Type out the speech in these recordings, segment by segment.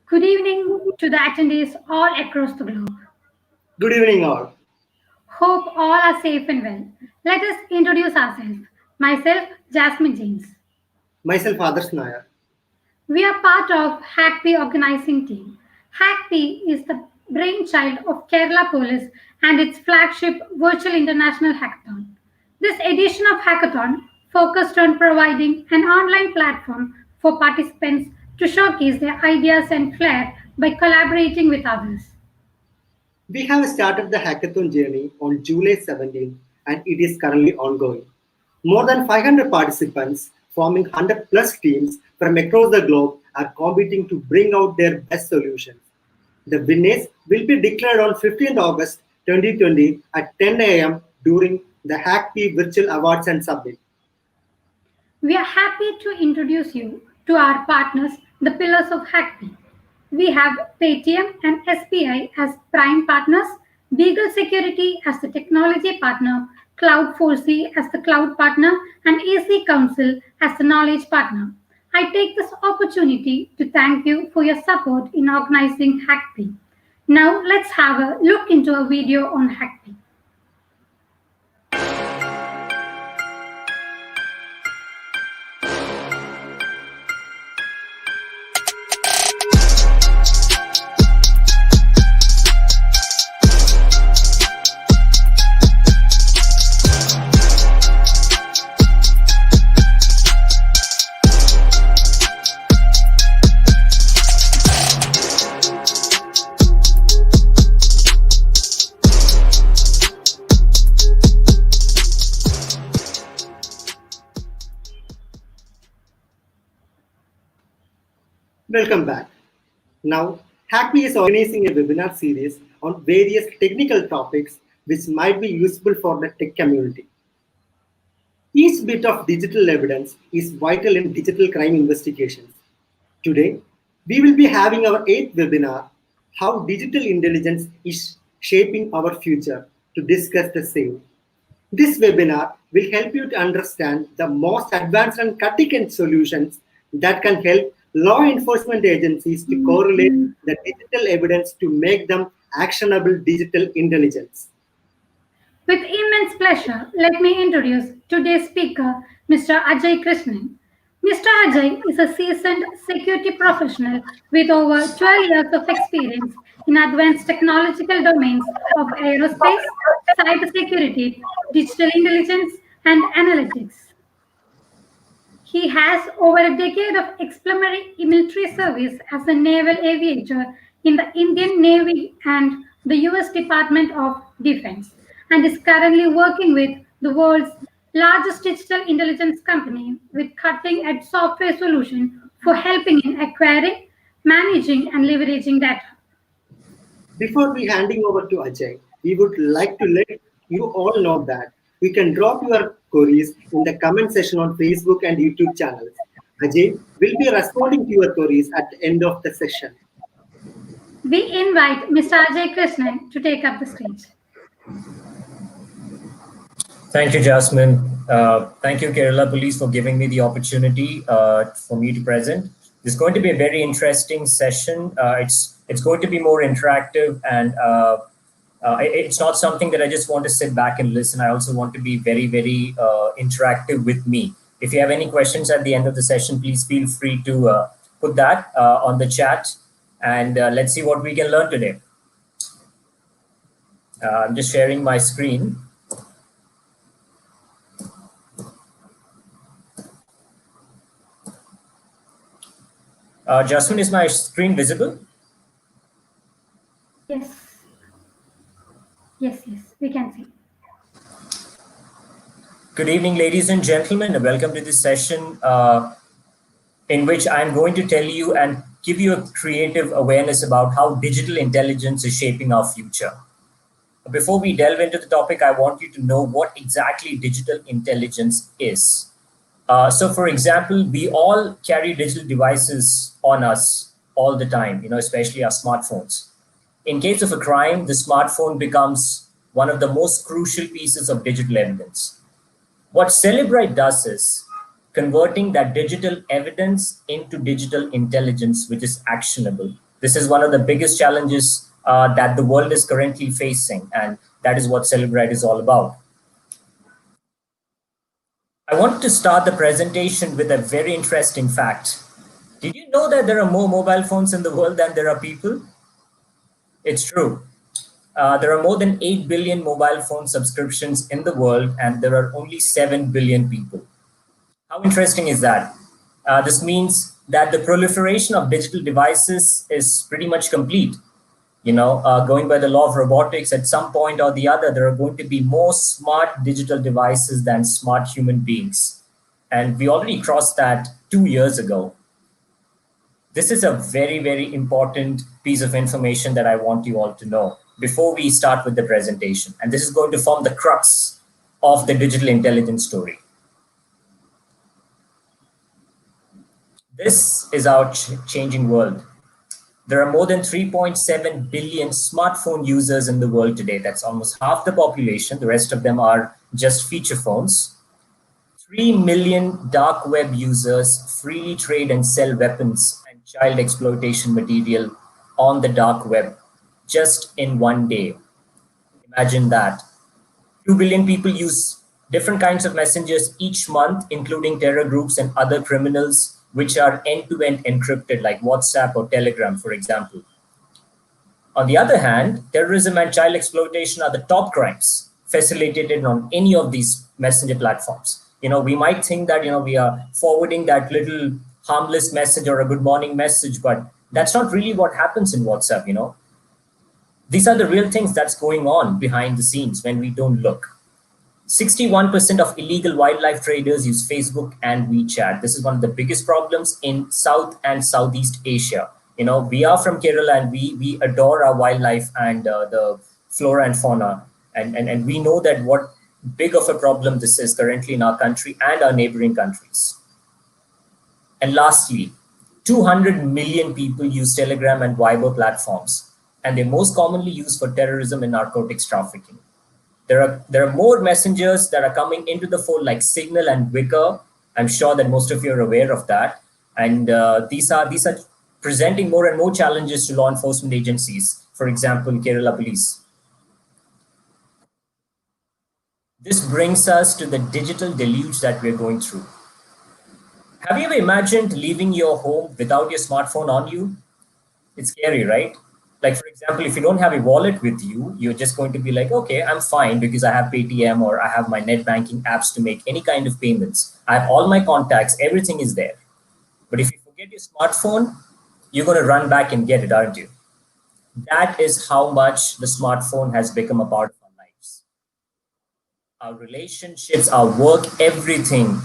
Good evening to the attendees all across the globe. Good evening, all. Hope all are safe and well. Let us introduce ourselves. Myself, Jasmine James. Myself, Adarsh Nair. We are part of Hac'KP organizing team. Hac'KP is the brainchild of Kerala Police and its flagship virtual international hackathon. This edition of hackathon focused on providing an online platform for participants to showcase their ideas and flair by collaborating with others. We have started the hackathon journey on July 17 and it is currently ongoing. More than 500 participants forming 100 plus teams from across the globe are competing to bring out their best solutions. The winners will be declared on 15th August 2020 at 10 a.m. during the Hac'KP Virtual Awards and Summit. We are happy to introduce you to our partners, the pillars of Hac'KP. We have Paytm and SBI as prime partners, Beagle Security as the technology partner, Cloud4C as the cloud partner, and AC Council as the knowledge partner. I take this opportunity to thank you for your support in organizing Hac'KP. Now let's have a look into a video on Hac'KP. Welcome back. Now, Hackney is organizing a webinar series on various technical topics which might be useful for the tech community. Each bit of digital evidence is vital in digital crime investigations. Today, we will be having our 8th webinar, How Digital Intelligence is Shaping Our Future, to discuss the same. This webinar will help you to understand the most advanced and cutting-edge solutions that can help law enforcement agencies to correlate the digital evidence to make them actionable digital intelligence. With immense pleasure, let me introduce today's speaker, Mr. Ajay Krishnan. Mr. Ajay is a seasoned security professional with over 12 years of experience in advanced technological domains of aerospace, cybersecurity, digital intelligence, and analytics. He has over a decade of exemplary military service as a naval aviator in the Indian Navy and the US Department of Defense, and is currently working with the world's largest digital intelligence company with cutting-edge software solution for helping in acquiring, managing, and leveraging data. Before we handing over to Ajay, we would like to let you all know that you can drop your queries in the comment section on Facebook and YouTube channels. Ajay will be responding to your queries at the end of the session. We invite Mr. Ajay Krishnan to take up the stage. Thank you, Jasmine. Thank you, Kerala Police, for giving me the opportunity for me to present. This is going to be a very interesting session. It's going to be more interactive, and it's not something that I just want to sit back and listen. I also want to be very, very interactive with me. If you have any questions at the end of the session, please feel free to put that on the chat, and let's see what we can learn today. I'm just sharing my screen. Jasmine, is my screen visible? Yes. Yes, we can see. Good evening, ladies and gentlemen, and welcome to this session in which I'm going to tell you and give you a creative awareness about how digital intelligence is shaping our future. Before we delve into the topic, I want you to know what exactly digital intelligence is. So for example, we all carry digital devices on us all the time, especially our smartphones. In case of a crime, the smartphone becomes one of the most crucial pieces of digital evidence. What Cellebrite does is converting that digital evidence into digital intelligence, which is actionable. This is one of the biggest challenges that the world is currently facing, and that is what Cellebrite is all about. I want to start the presentation with a very interesting fact. Did you know that there are more mobile phones in the world than there are people? It's true. There are more than 8 billion mobile phone subscriptions in the world, and there are only 7 billion people. How interesting is that? This means that the proliferation of digital devices is pretty much complete. Going by the law of robotics, at some point or the other, there are going to be more smart digital devices than smart human beings. And we already crossed that 2 years ago. This is a very, very important piece of information that I want you all to know before we start with the presentation. And this is going to form the crux of the digital intelligence story. This is our changing world. There are more than 3.7 billion smartphone users in the world today. That's almost half the population. The rest of them are just feature phones. 3 million dark web users freely trade and sell weapons and child exploitation material on the dark web just in one day. Imagine that. 2 billion people use different kinds of messengers each month, including terror groups and other criminals, which are end-to-end encrypted, like WhatsApp or Telegram, for example. On the other hand, terrorism and child exploitation are the top crimes facilitated on any of these messenger platforms. We might think that, we are forwarding that little harmless message or a good morning message, but that's not really what happens in WhatsApp. These are the real things that's going on behind the scenes when we don't look. 61% of illegal wildlife traders use Facebook and WeChat. This is one of the biggest problems in South and Southeast Asia. We are from Kerala, and we adore our wildlife and the flora and fauna. And we know that what big of a problem this is currently in our country and our neighboring countries. And lastly, 200 million people use Telegram and Viber platforms, and they're most commonly used for terrorism and narcotics trafficking. There are more messengers that are coming into the fold, like Signal and Wicker. I'm sure that most of you are aware of that. And these are presenting more and more challenges to law enforcement agencies. For example, Kerala Police. This brings us to the digital deluge that we're going through. Have you ever imagined leaving your home without your smartphone on you? It's scary, right? Like, for example, if you don't have a wallet with you, you're just going to be like, okay, I'm fine because I have Paytm or I have my net banking apps to make any kind of payments. I have all my contacts, everything is there. But if you forget your smartphone, you're going to run back and get it, aren't you? That is how much the smartphone has become a part of our lives. Our relationships, our work, everything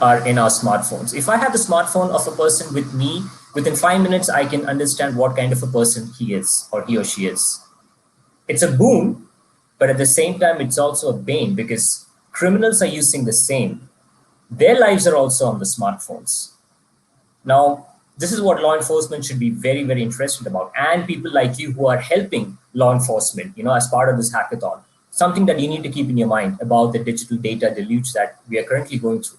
are in our smartphones. If I have the smartphone of a person with me, within 5 minutes, I can understand what kind of a person he is or he or she is. It's a boon, but at the same time, it's also a bane because criminals are using the same. Their lives are also on the smartphones. Now, this is what law enforcement should be very, very interested about. And people like you who are helping law enforcement, as part of this hackathon, something that you need to keep in your mind about the digital data deluge that we are currently going through.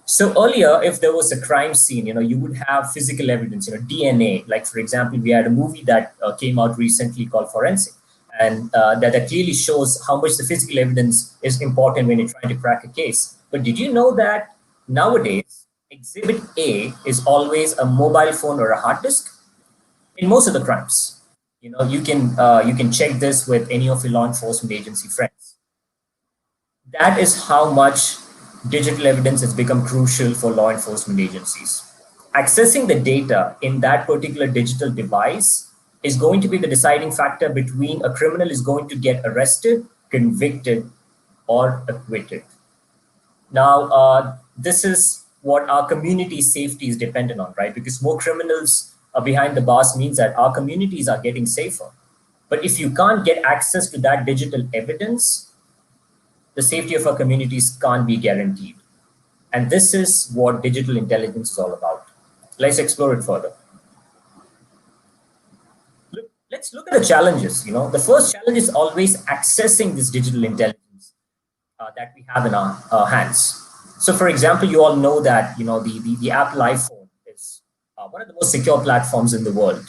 So earlier, if there was a crime scene, you would have physical evidence, DNA. Like, for example, we had a movie that came out recently called Forensic, and that clearly shows how much the physical evidence is important when you're trying to crack a case. But did you know that nowadays, Exhibit A is always a mobile phone or a hard disk in most of the crimes? You can check this with any of your law enforcement agency friends. That is how much digital evidence has become crucial for law enforcement agencies. Accessing the data in that particular digital device is going to be the deciding factor between a criminal is going to get arrested, convicted, or acquitted. Now, this is what our community safety is dependent on, right? Because more criminals are behind the bars means that our communities are getting safer. But if you can't get access to that digital evidence, the safety of our communities can't be guaranteed. And this is what digital intelligence is all about. Let's explore it further. Let's look at the challenges. The first challenge is always accessing this digital intelligence that we have in our hands. So, for example, you all know that the Apple iPhone is one of the most secure platforms in the world.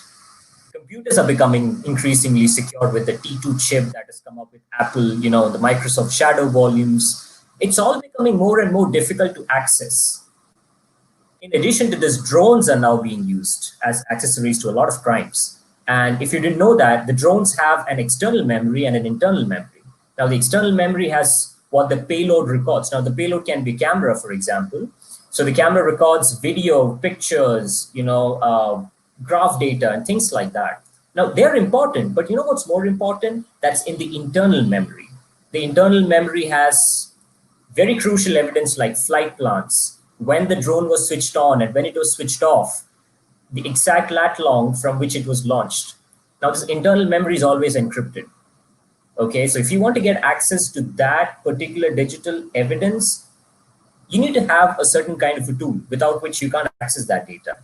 Computers are becoming increasingly secure with the T2 chip that has come up with Apple, the Microsoft Shadow volumes. It's all becoming more and more difficult to access. In addition to this, drones are now being used as accessories to a lot of crimes. And if you didn't know that, the drones have an external memory and an internal memory. Now, the external memory has what the payload records. Now, the payload can be camera, for example. So the camera records video, pictures, graph data and things like that. Now, they're important, but you know what's more important? That's in the internal memory. The internal memory has very crucial evidence like flight plans, when the drone was switched on and when it was switched off, the exact lat long from which it was launched. Now, this internal memory is always encrypted. Okay, so if you want to get access to that particular digital evidence, you need to have a certain kind of a tool without which you can't access that data.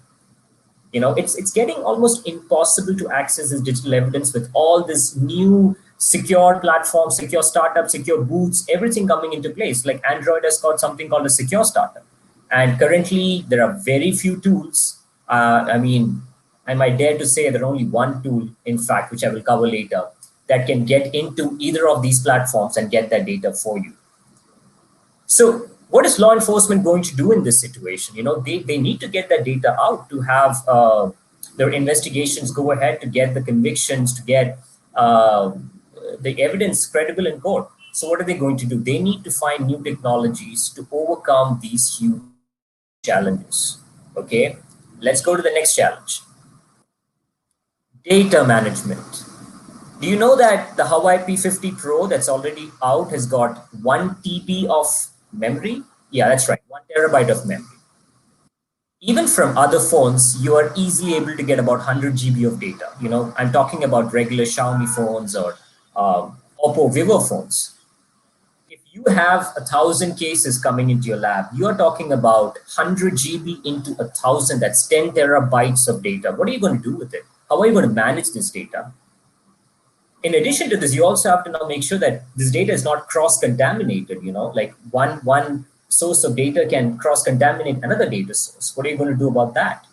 It's getting almost impossible to access this digital evidence with all this new secure platforms, secure startups, secure booths, everything coming into place. Like Android has got something called a secure startup. And currently, there are very few tools. I might dare to say there are only one tool, in fact, which I will cover later, that can get into either of these platforms and get that data for you. So what is law enforcement going to do in this situation? They need to get that data out to have their investigations go ahead, to get the convictions, to get the evidence credible in court. So what are they going to do? They need to find new technologies to overcome these huge challenges. Okay, let's go to the next challenge. Data management. Do you know that the Hac'KP 50 Pro that's already out has got 1 TB of memory? Yeah, that's right, 1 terabyte of memory. Even from other phones, you are easily able to get about 100 GB of data. I'm talking about regular Xiaomi phones or Oppo, Vivo phones. If you have 1,000 cases coming into your lab, you are talking about 100 GB into 1,000. That's 10 terabytes of data. What are you going to do with it? How are you going to manage this data? In addition to this, you also have to now make sure that this data is not cross-contaminated. Like one source of data can cross-contaminate another data source. What are you going to do about that?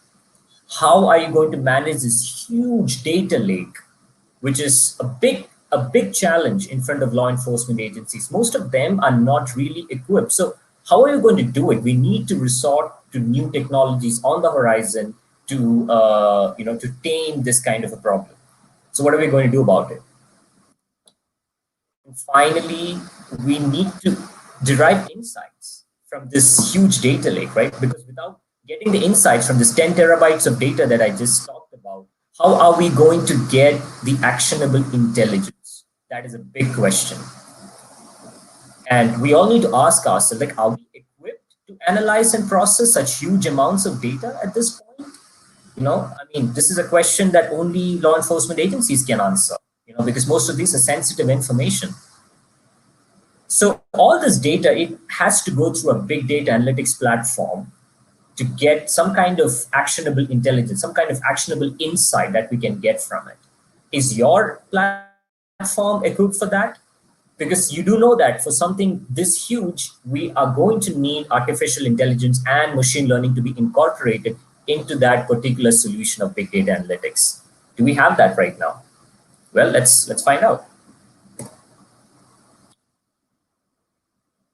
How are you going to manage this huge data lake, which is a big challenge in front of law enforcement agencies? Most of them are not really equipped. So how are you going to do it? We need to resort to new technologies on the horizon to tame this kind of a problem. So what are we going to do about it? And finally, we need to derive insights from this huge data lake, right? Because without getting the insights from this 10 terabytes of data that I just talked about, how are we going to get the actionable intelligence? That is a big question. And we all need to ask ourselves, like, are we equipped to analyze and process such huge amounts of data at this point? This is a question that only law enforcement agencies can answer, because most of these are sensitive information. So all this data, it has to go through a big data analytics platform to get some kind of actionable intelligence, some kind of actionable insight that we can get from it. Is your platform equipped for that? Because you do know that for something this huge, we are going to need artificial intelligence and machine learning to be incorporated into that particular solution of big data analytics. Do we have that right now? Well, let's find out.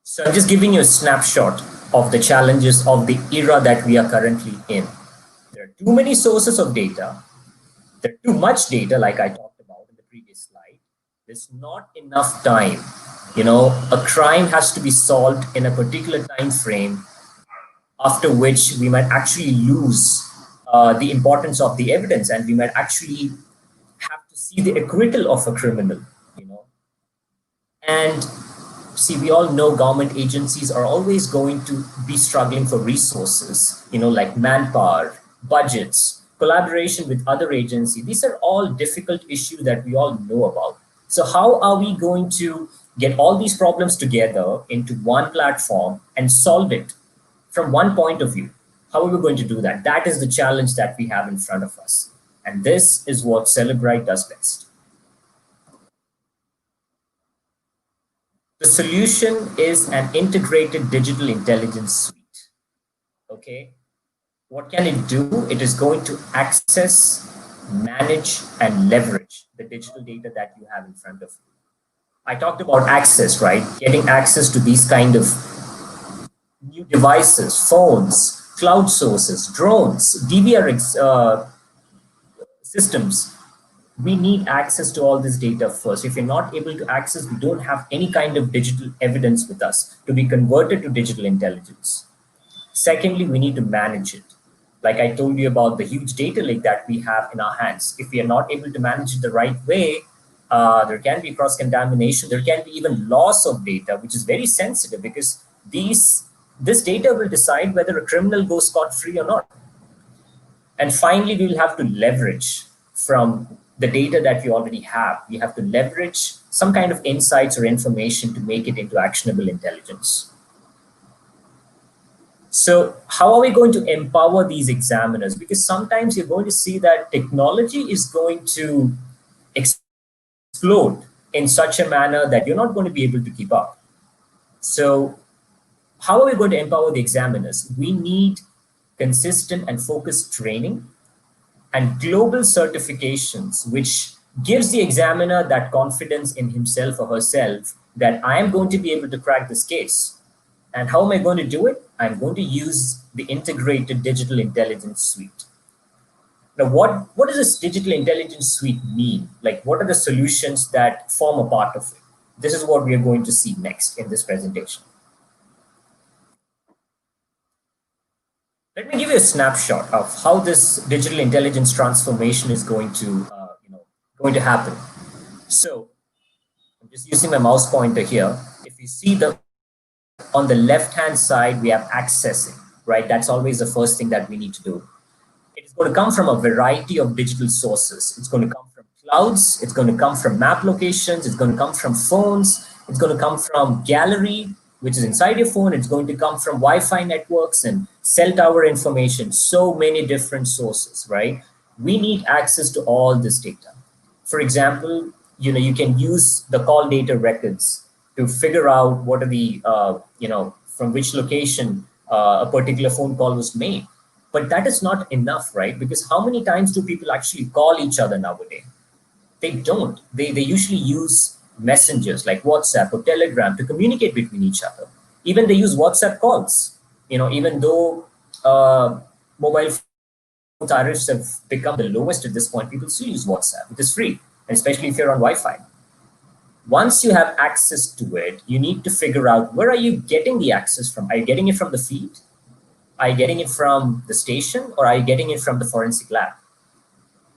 So I'm just giving you a snapshot of the challenges of the era that we are currently in. There are too many sources of data. There's too much data, like I talked about in the previous slide. There's not enough time. A crime has to be solved in a particular time frame, after which we might actually lose the importance of the evidence, and we might actually have to see the acquittal of a criminal. And see, we all know government agencies are always going to be struggling for resources, like manpower, budgets, collaboration with other agencies. These are all difficult issues that we all know about. So how are we going to get all these problems together into one platform and solve it from one point of view? How are we going to do that? That is the challenge that we have in front of us. And this is what Cellebrite does best. The solution is an integrated digital intelligence suite. Okay. What can it do? It is going to access, manage, and leverage the digital data that you have in front of you. I talked about access, right? Getting access to these kind of new devices, phones, cloud sources, drones, DVR systems. We need access to all this data first. If you're not able to access, we don't have any kind of digital evidence with us to be converted to digital intelligence. Secondly, we need to manage it. Like I told you about the huge data lake that we have in our hands. If we are not able to manage it the right way, there can be cross-contamination. There can be even loss of data, which is very sensitive because this data will decide whether a criminal goes scot-free or not. And finally, we will have to leverage from the data that we already have. We have to leverage some kind of insights or information to make it into actionable intelligence. So how are we going to empower these examiners? Because sometimes you're going to see that technology is going to explode in such a manner that you're not going to be able to keep up. So how are we going to empower the examiners? We need consistent and focused training and global certifications, which gives the examiner that confidence in himself or herself that I am going to be able to crack this case. And how am I going to do it? I'm going to use the integrated digital intelligence suite. Now, what does this digital intelligence suite mean? Like, what are the solutions that form a part of it? This is what we are going to see next in this presentation. Let me give you a snapshot of how this digital intelligence transformation is going to, going to happen. So I'm just using my mouse pointer here. If you see on the left-hand side, we have accessing, right? That's always the first thing that we need to do. It is going to come from a variety of digital sources. It's going to come from clouds. It's going to come from map locations. It's going to come from phones. It's going to come from gallery, which is inside your phone. It's going to come from Wi-Fi networks and cell tower information. So many different sources, right? We need access to all this data. For example, you can use the call data records to figure out what are the, from which location a particular phone call was made. But that is not enough, right? Because how many times do people actually call each other nowadays? They don't. They usually use messengers like WhatsApp or Telegram to communicate between each other. Even they use WhatsApp calls. Even though mobile phone tariffs have become the lowest at this point, people still use WhatsApp. It is free, and especially if you're on Wi-Fi. Once you have access to it, you need to figure out where are you getting the access from? Are you getting it from the feed? Are you getting it from the station, or are you getting it from the forensic lab?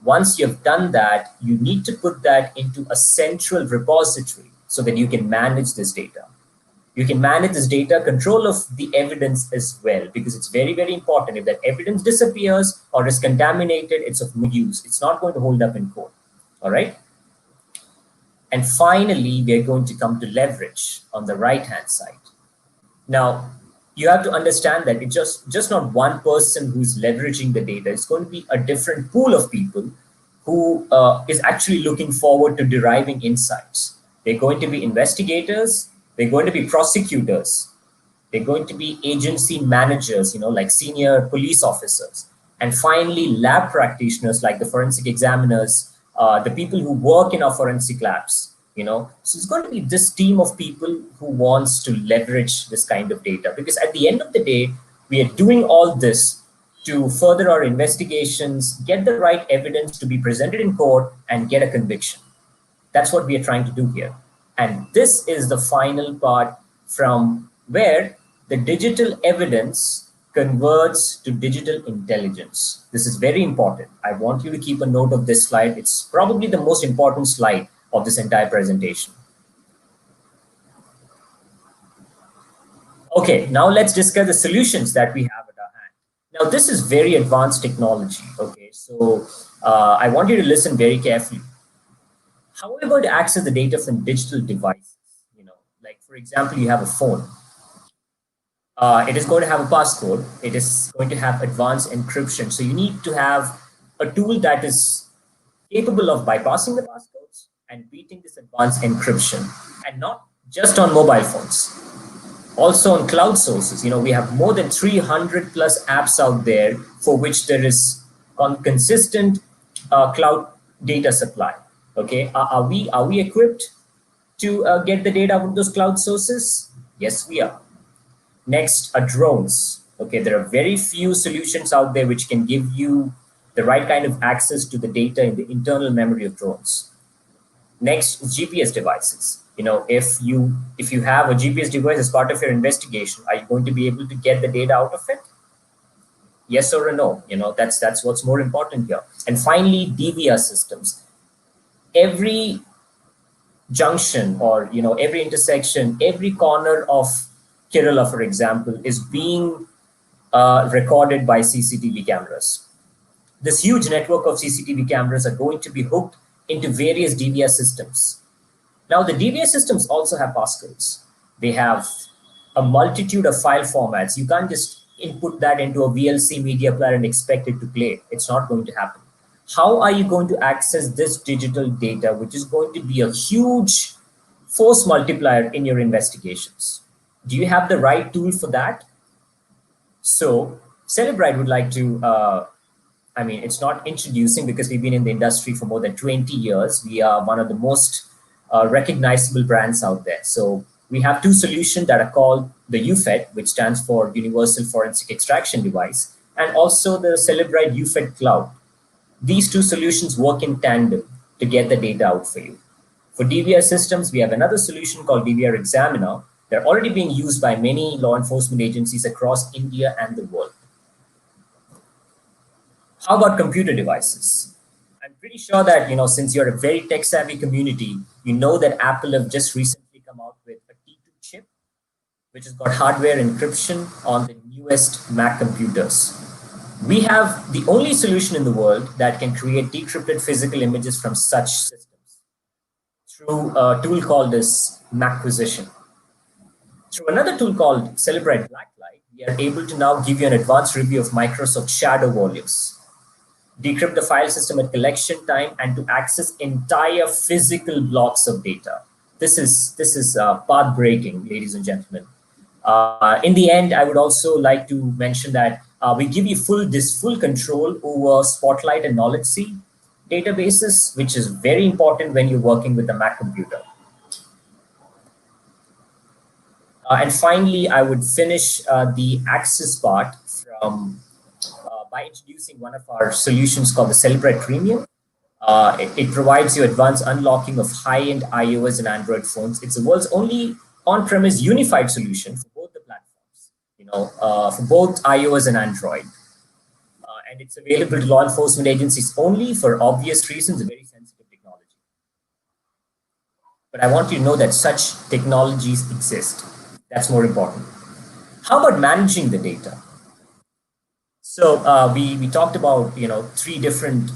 Once you've done that, you need to put that into a central repository so that you can manage this data. You can manage this data, control of the evidence as well, because it's very, very important. If that evidence disappears or is contaminated, it's of no use. It's not going to hold up in court, all right? And finally, we're going to come to leverage on the right-hand side. Now, you have to understand that it's just not one person who's leveraging the data. It's going to be a different pool of people who is actually looking forward to deriving insights. They're going to be investigators. They're going to be prosecutors. They're going to be agency managers, like senior police officers. And finally, lab practitioners like the forensic examiners, the people who work in our forensic labs. So it's going to be this team of people who wants to leverage this kind of data, because at the end of the day, we are doing all this to further our investigations, get the right evidence to be presented in court, and get a conviction. That's what we are trying to do here. And this is the final part from where the digital evidence converts to digital intelligence. This is very important. I want you to keep a note of this slide. It's probably the most important slide of this entire presentation. Okay, now let's discuss the solutions that we have at our hand. Now, this is very advanced technology. Okay, so I want you to listen very carefully. How are we going to access the data from digital devices? Like for example, you have a phone. It is going to have a passcode. It is going to have advanced encryption. So you need to have a tool that is capable of bypassing the passcodes and beating this advanced encryption, and not just on mobile phones. Also on cloud sources, we have more than 300 plus apps out there for which there is consistent cloud data supply. Okay, are we equipped to get the data from those cloud sources? Yes, we are. Next are drones. Okay, there are very few solutions out there which can give you the right kind of access to the data in the internal memory of drones. Next, GPS devices. If you have a GPS device as part of your investigation, are you going to be able to get the data out of it? Yes or a no? That's what's more important here. And finally, DVR systems. Every junction, or every intersection, every corner of Kerala, for example, is being recorded by CCTV cameras. This huge network of CCTV cameras are going to be hooked into various DVR systems. Now, the DVR systems also have passcodes. They have a multitude of file formats. You can't just input that into a VLC media player and expect it to play. It's not going to happen. How are you going to access this digital data, which is going to be a huge force multiplier in your investigations? Do you have the right tool for that? So Cellebrite would like to, it's not introducing, because we've been in the industry for more than 20 years. We are one of the most recognizable brands out there. So we have two solutions that are called the UFED, which stands for Universal Forensic Extraction Device, and also the Cellebrite UFED Cloud. These two solutions work in tandem to get the data out for you. For DVR systems, we have another solution called DVR Examiner. They're already being used by many law enforcement agencies across India and the world. How about computer devices? I'm pretty sure that, since you're a very tech-savvy community, you know that Apple have just recently come out with a T2 chip, which has got hardware encryption on the newest Mac computers. We have the only solution in the world that can create decrypted physical images from such systems through a tool called as Macquisition. Through another tool called Cellebrite Blacklight, we are able to now give you an advanced review of Microsoft Shadow volumes, decrypt the file system at collection time, and to access entire physical blocks of data. This is path-breaking, ladies and gentlemen. In the end, I would also like to mention that we give you full control over Spotlight and Knowledge C databases, which is very important when you're working with a Mac computer. And finally, I would finish the access part by introducing one of our solutions called the Cellebrite Premium. It provides you advanced unlocking of high-end iOS and Android phones. It's the world's only on-premise unified solution for both the platforms, for both iOS and Android. And it's available to law enforcement agencies only for obvious reasons, a very sensitive technology. But I want you to know that such technologies exist. That's more important. How about managing the data? So we talked about three different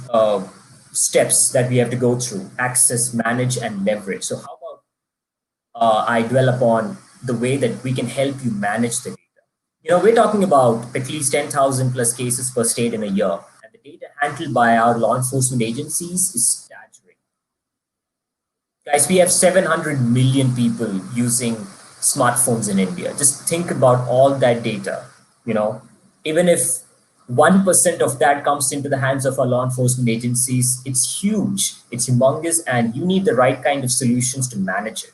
steps that we have to go through: access, manage, and leverage. So how about I dwell upon the way that we can help you manage the data? We're talking about at least 10,000 plus cases per state in a year, and the data handled by our law enforcement agencies is staggering. Guys, we have 700 million people using smartphones in India. Just think about all that data. Even if 1% of that comes into the hands of our law enforcement agencies, it's huge, it's humongous, and you need the right kind of solutions to manage it.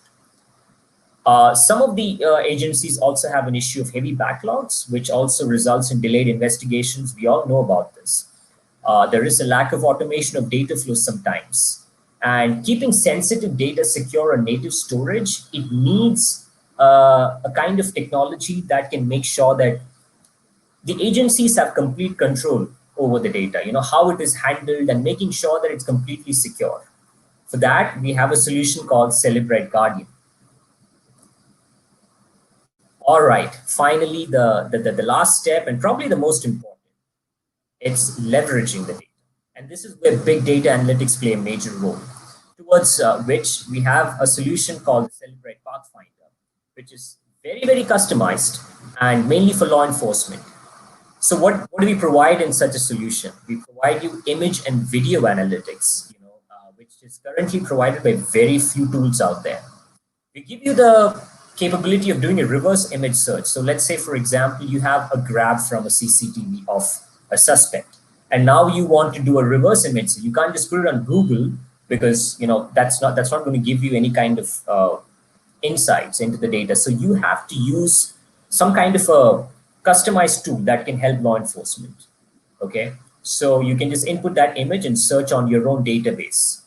Some of the agencies also have an issue of heavy backlogs, which also results in delayed investigations. We all know about this. There is a lack of automation of data flow sometimes. And keeping sensitive data secure on native storage, it needs a kind of technology that can make sure that the agencies have complete control over the data, how it is handled, and making sure that it's completely secure. For that, we have a solution called Cellebrite Guardian. All right, finally, the last step, and probably the most important, it's leveraging the data. And this is where big data analytics play a major role, towards which we have a solution called the Cellebrite Pathfinder, which is very, very customized and mainly for law enforcement. So what do we provide in such a solution? We provide you image and video analytics, which is currently provided by very few tools out there. We give you the capability of doing a reverse image search. So let's say, for example, you have a grab from a CCTV of a suspect, and now you want to do a reverse image. So you can't just put it on Google because that's not going to give you any kind of insights into the data. So you have to use some kind of a customized tool that can help law enforcement. Okay, so you can just input that image and search on your own database,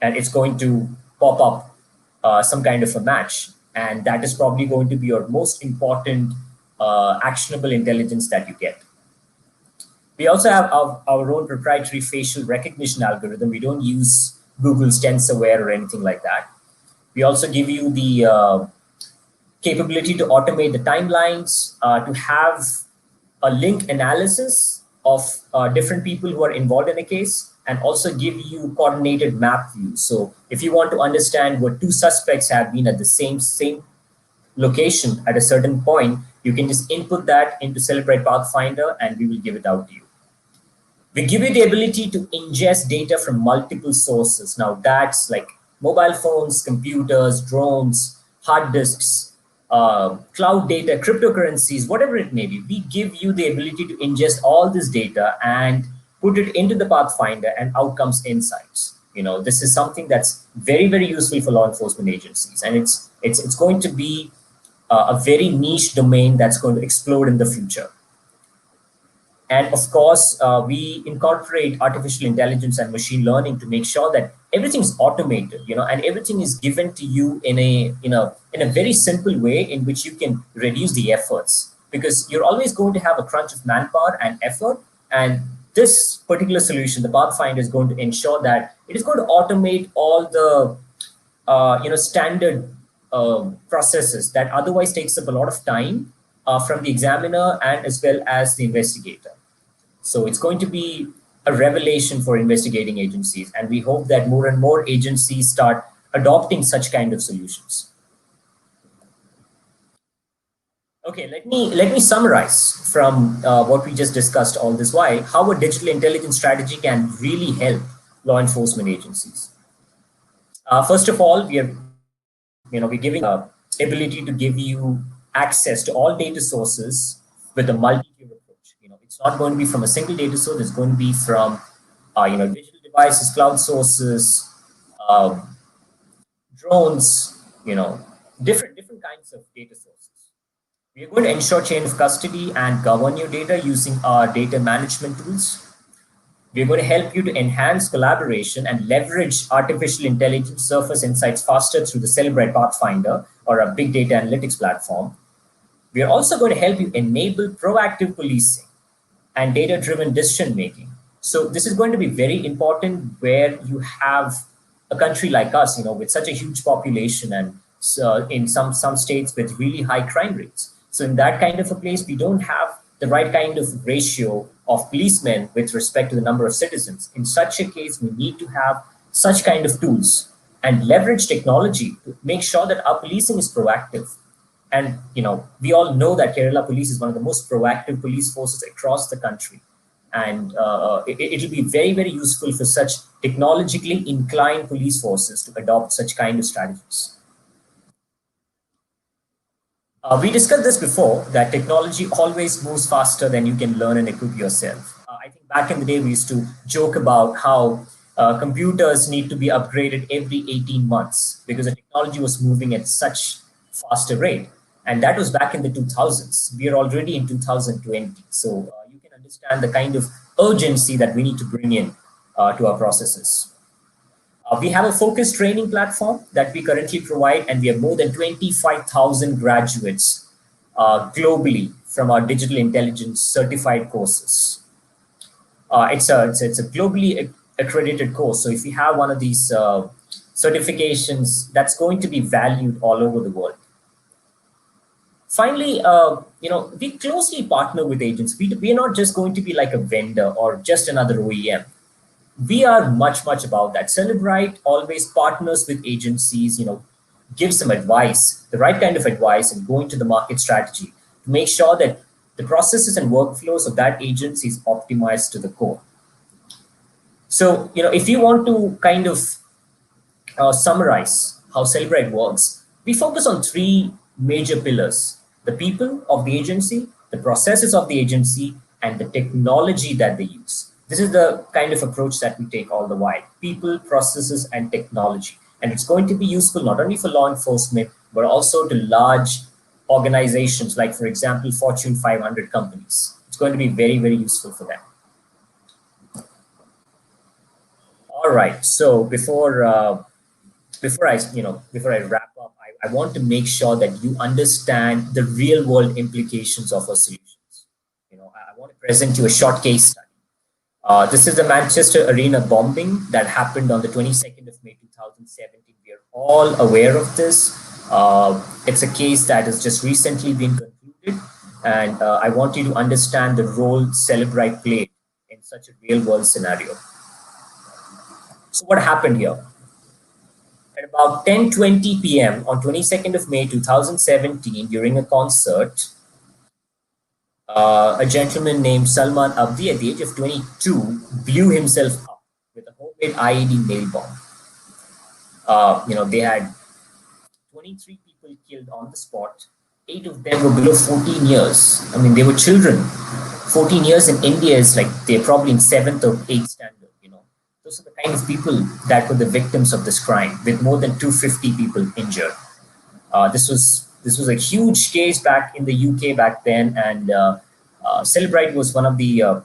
and it's going to pop up some kind of a match. And that is probably going to be your most important actionable intelligence that you get. We also have our own proprietary facial recognition algorithm. We don't use Google's TensorWare or anything like that. We also give you the capability to automate the timelines, to have a link analysis of different people who are involved in a case, and also give you coordinated map views. So if you want to understand what two suspects have been at the same location at a certain point, you can just input that into Cellebrite Pathfinder and we will give it out to you. We give you the ability to ingest data from multiple sources. Now that's like mobile phones, computers, drones, hard disks, cloud data, cryptocurrencies, whatever it may be. We give you the ability to ingest all this data and put it into the Pathfinder, and out comes insights. This is something that's very, very useful for law enforcement agencies, and it's going to be a very niche domain that's going to explode in the future. And of course, we incorporate artificial intelligence and machine learning to make sure that everything's automated, and everything is given to you in a very simple way in which you can reduce the efforts, because you're always going to have a crunch of manpower and effort. And this particular solution, the Pathfinder, is going to ensure that it is going to automate all the standard processes that otherwise takes up a lot of time from the examiner and as well as the investigator. So it's going to be a revelation for investigating agencies, and we hope that more and more agencies start adopting such kind of solutions. Okay, let me summarize from what we just discussed all this while, how a digital intelligence strategy can really help law enforcement agencies. First of all, we're giving ability to give you access to all data sources with a multi-tier approach. It's not going to be from a single data source. It's going to be from digital devices, cloud sources, drones, different kinds of data sources. We are going to ensure chain of custody and govern your data using our data management tools. We are going to help you to enhance collaboration and leverage artificial intelligence surface insights faster through the Cellebrite Pathfinder, or a big data analytics platform. We are also going to help you enable proactive policing and data-driven decision making. So this is going to be very important where you have a country like us, with such a huge population, and in some states with really high crime rates. So in that kind of a place, we don't have the right kind of ratio of policemen with respect to the number of citizens. In such a case, we need to have such kind of tools and leverage technology to make sure that our policing is proactive. And we all know that Kerala Police is one of the most proactive police forces across the country. And it'll be very, very useful for such technologically inclined police forces to adopt such kind of strategies. We discussed this before, that technology always moves faster than you can learn and equip yourself. I think back in the day, we used to joke about how computers need to be upgraded every 18 months because the technology was moving at such faster rate. And that was back in the 2000s. We are already in 2020. So you can understand the kind of urgency that we need to bring in to our processes. We have a focused training platform that we currently provide, and we have more than 25,000 graduates globally from our digital intelligence certified courses. It's a globally accredited course. So if you have one of these certifications, that's going to be valued all over the world. Finally, we closely partner with agents. We are not just going to be like a vendor or just another OEM. We are much about that. Cellebrite always partners with agencies, gives them advice, the right kind of advice, and going to the market strategy to make sure that the processes and workflows of that agency is optimized to the core. So, if you want to kind of summarize how Cellebrite works, we focus on three major pillars: the people of the agency, the processes of the agency, and the technology that they use. This is the kind of approach that we take all the while: people, processes, and technology. And it's going to be useful not only for law enforcement, but also to large organizations like, for example, Fortune 500 companies. It's going to be very, very useful for them. All right. So before I wrap up, I want to make sure that you understand the real world implications of our solutions. I want to present you a short case study. This is the Manchester Arena bombing that happened on the 22nd of May 2017. We are all aware of this. It's a case that has just recently been concluded, and I want you to understand the role Cellebrite played in such a real world scenario. So what happened here? At about 10:20 p.m. on 22nd of May 2017, during a concert, a gentleman named Salman Abdi, at the age of 22, blew himself up with a homemade IED nail bomb. They had 23 people killed on the spot. 8 of them were below 14 years. I mean, they were children. 14 years in India is like they're probably in 7th or 8th standard. Those are the kind of people that were the victims of this crime, with more than 250 people injured. This was a huge case back in the UK back then, and Cellebrite was one of the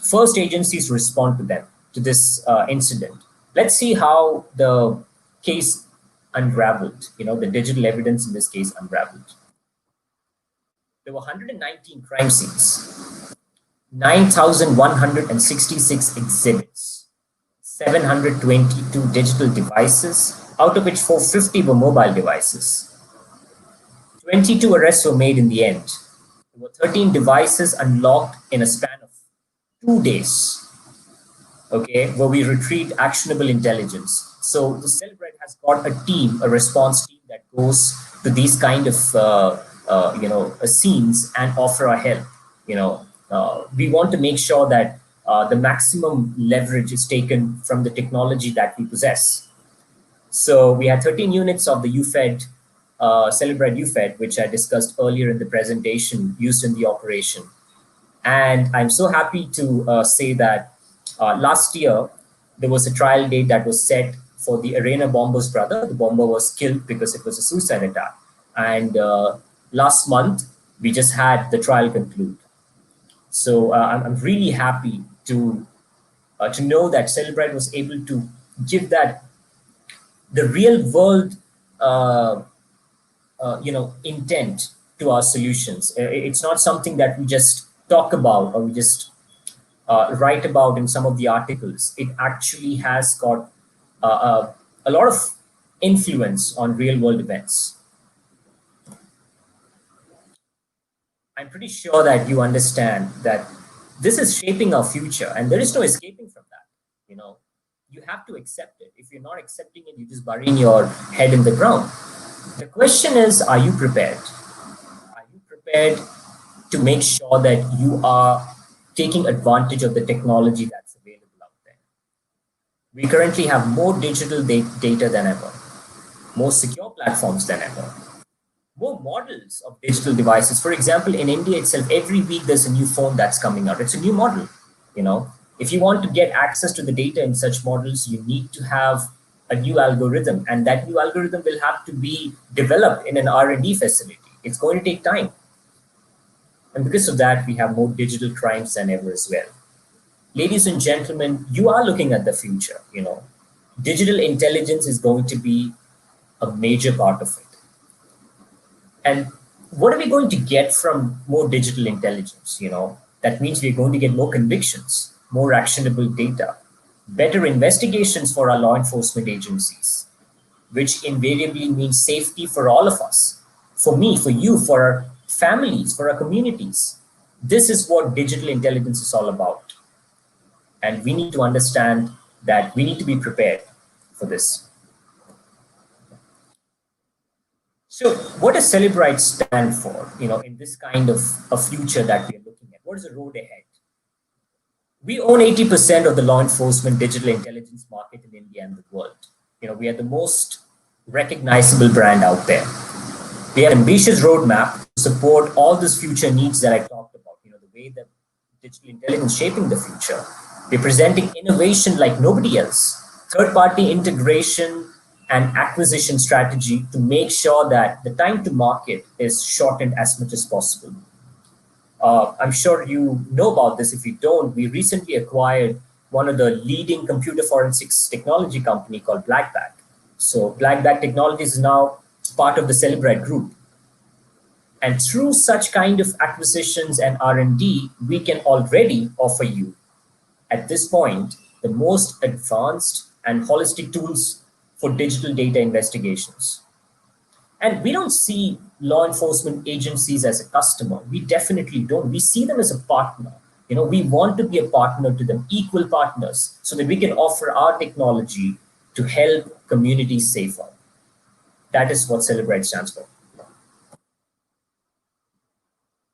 first agencies to respond to this incident. Let's see how the case unraveled. The digital evidence in this case unraveled. There were 119 crime scenes, 9,166 exhibits, 722 digital devices, out of which 450 were mobile devices. 22 arrests were made in the end. There were 13 devices unlocked in a span of 2 days, where we retrieved actionable intelligence. So the Cellebrite has got a team, a response team that goes to these kind of scenes and offer our help. We want to make sure that the maximum leverage is taken from the technology that we possess. So we had 13 units of the UFED, Cellebrite UFED, which I discussed earlier in the presentation, used in the operation. And I'm so happy to say that last year, there was a trial date that was set for the Arena bomber's brother. The bomber was killed because it was a suicide attack. And last month, we just had the trial conclude. So I'm really happy to know that Cellebrite was able to give that the real world intent to our solutions. It's not something that we just talk about or we just write about in some of the articles. It actually has got a lot of influence on real world events. I'm pretty sure that you understand that this is shaping our future and there is no escaping from that. You have to accept it. If you're not accepting it, you're just burying your head in the ground. The question is, are you prepared? Are you prepared to make sure that you are taking advantage of the technology that's available out there? We currently have more digital data than ever, more secure platforms than ever, more models of digital devices. For example, in India itself, every week there's a new phone that's coming out. It's a new model. If you want to get access to the data in such models, you need to have a new algorithm, and that new algorithm will have to be developed in an R&D facility. It's going to take time. And because of that, we have more digital crimes than ever as well. Ladies and gentlemen, you are looking at the future. Digital intelligence is going to be a major part of it. And what are we going to get from more digital intelligence? That means we're going to get more convictions, more actionable data, better investigations for our law enforcement agencies, which invariably means safety for all of us, for me, for you, for our families, for our communities. This is what digital intelligence is all about. And we need to understand that we need to be prepared for this. So what does Cellebrite stand for, in this kind of a future that we are looking at? What is the road ahead? We own 80% of the law enforcement digital intelligence market in India and the world. We are the most recognizable brand out there. We have an ambitious roadmap to support all these future needs that I talked about, the way that digital intelligence is shaping the future. We're presenting innovation like nobody else, third-party integration and acquisition strategy to make sure that the time to market is shortened as much as possible. I'm sure you know about this. If you don't, we recently acquired one of the leading computer forensics technology company called Black Bag. So Black Bag Technologies is now part of the Cellebrite group. And through such kind of acquisitions and R&D, we can already offer you, at this point, the most advanced and holistic tools for digital data investigations. And we don't see law enforcement agencies as a customer. We definitely don't. We see them as a partner. We want to be a partner to them, equal partners, so that we can offer our technology to help communities safer. That is what Cellebrite stands for.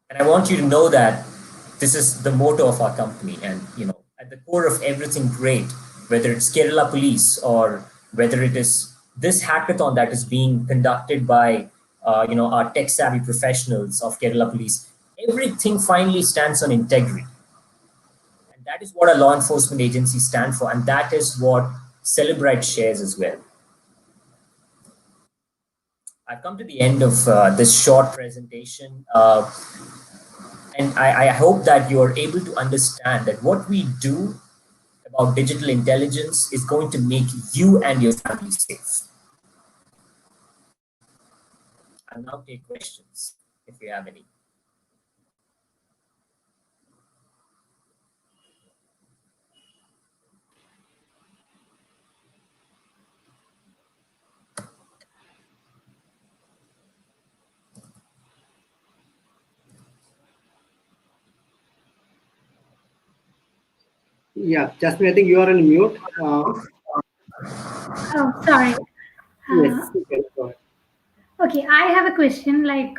And I want you to know that this is the motto of our company. And, at the core of everything great, whether it's Kerala Police or whether it is this hackathon that is being conducted by, our tech savvy professionals of Kerala Police, everything finally stands on integrity. And that is what a law enforcement agency stand for. And that is what Cellebrite shares as well. I've come to the end of this short presentation. And I hope that you are able to understand that what we do about digital intelligence is going to make you and your family safe. I'll now take questions if you have any. Yeah, Jasmine, I think you are on mute. Oh, sorry. Yes, you can go ahead. Okay, I have a question. Like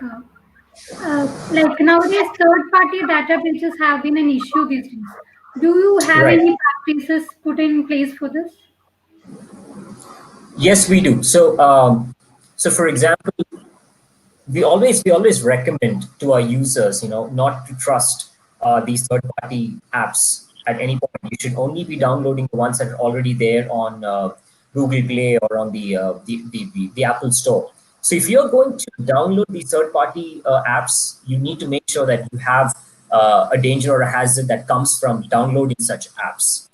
nowadays, third-party data breaches have been an issue these days. Do you have Right. any practices put in place for this? Yes, we do. So for example, we always recommend to our users, not to trust these third-party apps at any point. You should only be downloading the ones that are already there on Google Play or on the Apple Store. So if you're going to download these third-party apps, you need to make sure that you have a danger or a hazard that comes from downloading such apps.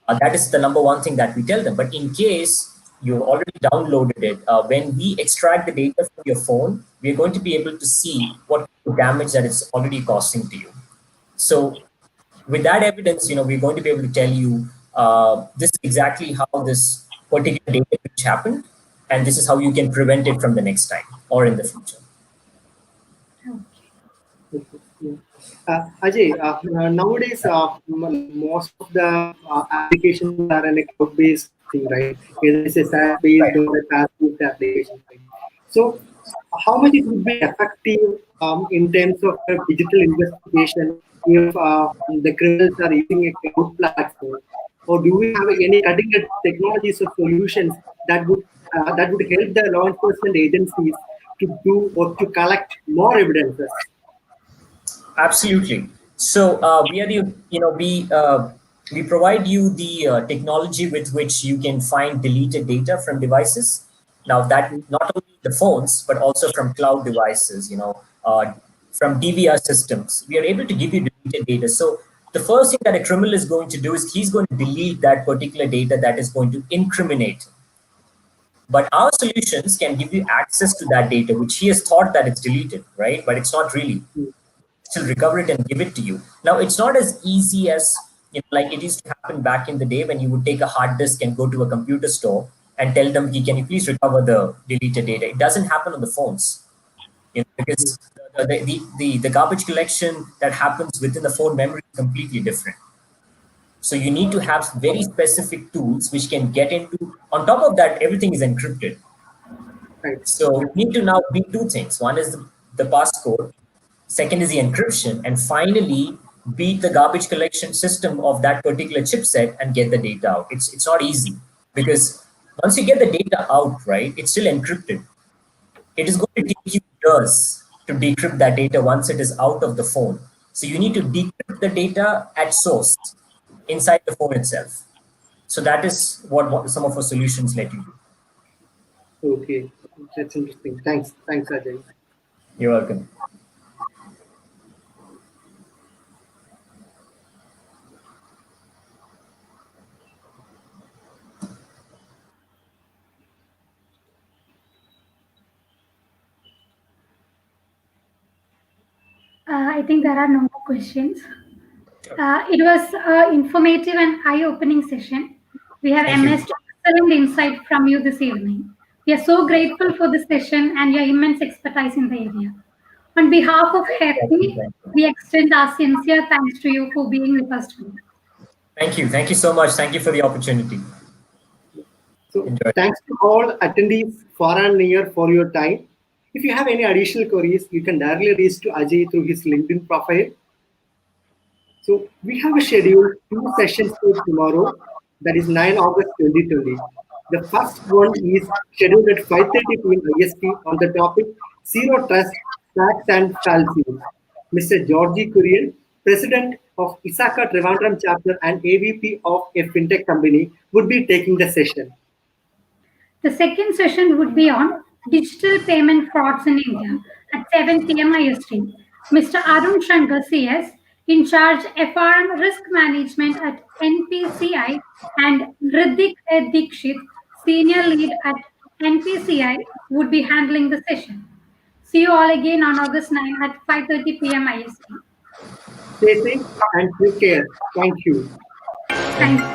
That is the number one thing that we tell them. But in case you've already downloaded it, when we extract the data from your phone, we're going to be able to see what damage that it's already causing to you. So with that evidence, we're going to be able to tell you this is exactly how this particular data breach happened, and this is how you can prevent it from the next time or in the future. Ajay, nowadays most of the applications are in a cloud-based thing, right? Either it's a SaaS-based or a PaaS-based application. Right? So, how much it would be effective in terms of digital investigation if the criminals are using a cloud platform, or do we have any cutting-edge technologies or solutions that would help the law enforcement agencies to do or to collect more evidences? Absolutely. So we are the, we provide you the technology with which you can find deleted data from devices. Now that not only the phones, but also from cloud devices, from DVR systems, we are able to give you deleted data. So the first thing that a criminal is going to do is he's going to delete that particular data that is going to incriminate. But our solutions can give you access to that data, which he has thought that it's deleted, right? But it's not really. Still recover it and give it to you. Now, it's not as easy as like it used to happen back in the day when you would take a hard disk and go to a computer store and tell them, can you please recover the deleted data? It doesn't happen on the phones, because the garbage collection that happens within the phone memory is completely different. So you need to have very specific tools which can get into, on top of that, everything is encrypted. Right. So you need to now be two things. One is the passcode, second is the encryption, and finally beat the garbage collection system of that particular chipset and get the data out. It's not easy, because once you get the data out, right, it's still encrypted. It is going to take you years to decrypt that data once it is out of the phone. So you need to decrypt the data at source inside the phone itself. So that is what some of our solutions let you do. Okay, that's interesting. Thanks, Ajay. You're welcome. I think there are no more questions. It was an informative and eye-opening session. We have Thank you. amassed excellent insight from you this evening. We are so grateful for this session and your immense expertise in the area. On behalf of Thank you. Hackney, we extend our sincere thanks to you for being with us today. Thank you. Thank you so much. Thank you for the opportunity. So Enjoy. thanks to all attendees far and near for your time. If you have any additional queries, you can directly reach to Ajay through his LinkedIn profile. So we have scheduled two sessions for tomorrow, that is 9 August 2020. The first one is scheduled at 5:30 p.m. IST on the topic Zero Trust, Facts and Falsehoods. Mr. Georgie Kurian, President of ISACA Trivandrum chapter and AVP of a fintech company, would be taking the session. The second session would be on digital payment frauds in India at 7 p.m. IST. Mr. Arun Shankar CS, in charge FRM risk management at NPCI, and Riddhik Dikshit, senior lead at NPCI, would be handling the session. See you all again on August 9 at 5:30 p.m. IST. Stay safe and take care. Thank you. Thank you.